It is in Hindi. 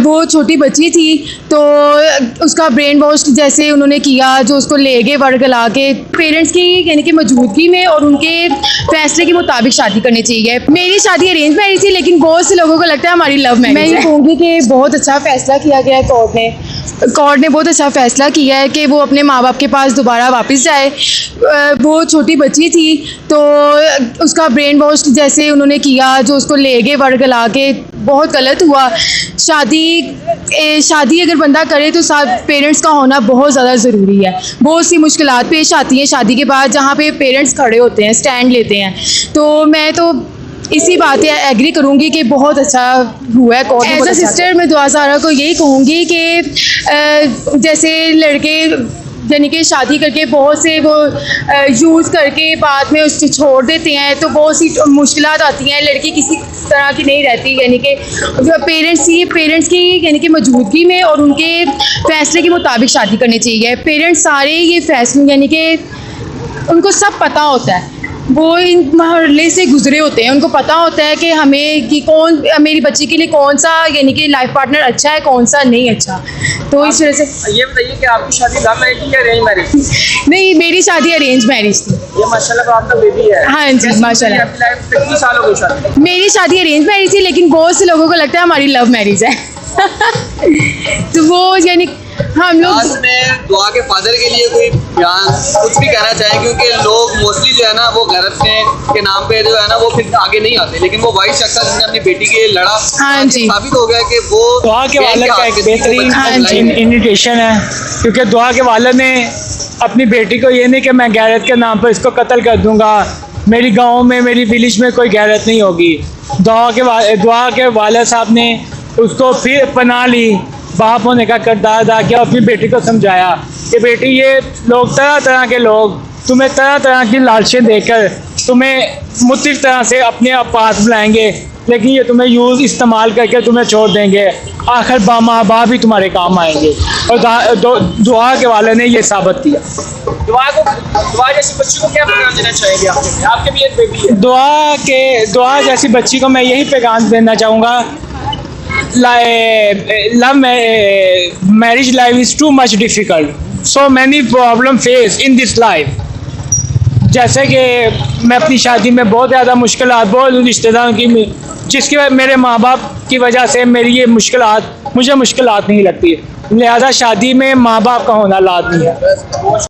वो छोटी बच्ची थी तो उसका ब्रेन वॉश जैसे उन्होंने किया, जो उसको ले गए वर्गला के पेरेंट्स की यानी कि मौजूदगी में और उनके फैसले के मुताबिक शादी करनी चाहिए। मेरी शादी अरेंज मैरिज थी, लेकिन बहुत से लोगों को लगता है हमारी लव मैरिज। मैं ये कहूँगी कि बहुत अच्छा फैसला किया गया है कोर्ट ने बहुत अच्छा फैसला किया है कि वो अपने माँ बाप के पास दोबारा वापस जाए। वो छोटी बच्ची थी तो उसका ब्रेन वॉश जैसे उन्होंने किया, जो उसको ले गए वर्गला के, बहुत गलत हुआ। शादी अगर बंदा करे तो साथ पेरेंट्स का होना बहुत ज़्यादा ज़रूरी है। बहुत सी मुश्किलात पेश आती हैं शादी के बाद, जहाँ पे पेरेंट्स खड़े होते हैं, स्टैंड लेते हैं। तो मैं तो इसी बात पे एग्री करूँगी कि बहुत अच्छा हुआ है कोर्ट। एज अ सिस्टर मैं दुआ ज़ारा को यही कहूँगी कि जैसे लड़के यानी कि शादी करके बहुत से वो यूज़ करके बाद में उसको छोड़ देते हैं, तो बहुत सी मुश्किलात आती हैं। लड़की किसी तरह की नहीं रहती, यानी कि पेरेंट्स की यानी कि मौजूदगी में और उनके फैसले के मुताबिक शादी करनी चाहिए। पेरेंट्स सारे ये फैसले यानी कि उनको सब पता होता है, वो इन मरहले से गुजरे होते हैं, उनको पता होता है कि हमें कि कौन मेरी बच्ची के लिए कौन सा यानी कि लाइफ पार्टनर अच्छा है, कौन सा नहीं अच्छा। तो इस वजह से ये बताइए कि आपकी शादी लव मैरिज थी या अरेंज मैरिज थी? नहीं, मेरी शादी अरेंज मैरिज थी। ये माशाल्लाह तो आपका बेबी है। हाँ जी माशाल्लाह। आपकी लाइफ में कितनी साल हो गई शादी? मेरी शादी अरेंज मैरिज थी, लेकिन बहुत से लोगों को लगता है हमारी लव मैरिज है। तो वो यानी हम लोग में दुआ के फादर के लिए कोई बयान कुछ भी कहना चाहें, क्योंकि लोग मोस्टली जो है ना वो गैरत के नाम पे जो है ना वो फिर आगे नहीं आते, लेकिन वो वाइस शख्स जिसने अपनी बेटी के लिए लड़ा, हाँ जी, साबित हो गया कि वो दुआ के वालिद का एक बेहतरीन इन्विटेशन है। क्योंकि दुआ के वालिद ने अपनी बेटी को ये नहीं कि मैं गैरत के नाम पर इसको कत्ल कर दूंगा, मेरी गाँव में मेरी विलेज में कोई गैरत नहीं होगी। दुआ के वालिद साहब ने उसको फिर पनाह ली, बाप होने का किरदार अदा किया, अपनी बेटी को समझाया कि बेटी ये लोग तरह तरह के लोग तुम्हें तरह तरह की लालचें देकर तुम्हें मुख्तलिफ तरह से अपने पास बुलाएंगे, लेकिन ये तुम्हें यूज़ इस्तेमाल करके तुम्हें छोड़ देंगे, आखिर माँ बाप भी तुम्हारे काम आएंगे। और दुआ के वाले ने ये साबित किया। दुआ जैसी बच्ची को क्या पैगाम देना चाहेंगे? आपके भी एक बेबी है। दुआ जैसी बच्ची को मैं यही पैगाम देना चाहूँगा, love marriage life is too much difficult, so many problem face in this life। जैसे कि मैं अपनी शादी में बहुत ज़्यादा मुश्किलात, बहुत रिश्तेदारों की, जिसके मेरे माँ बाप की वजह से मेरी ये मुझे मुश्किलात नहीं लगती, लिहाजा शादी में माँ बाप का होना लाजमी है।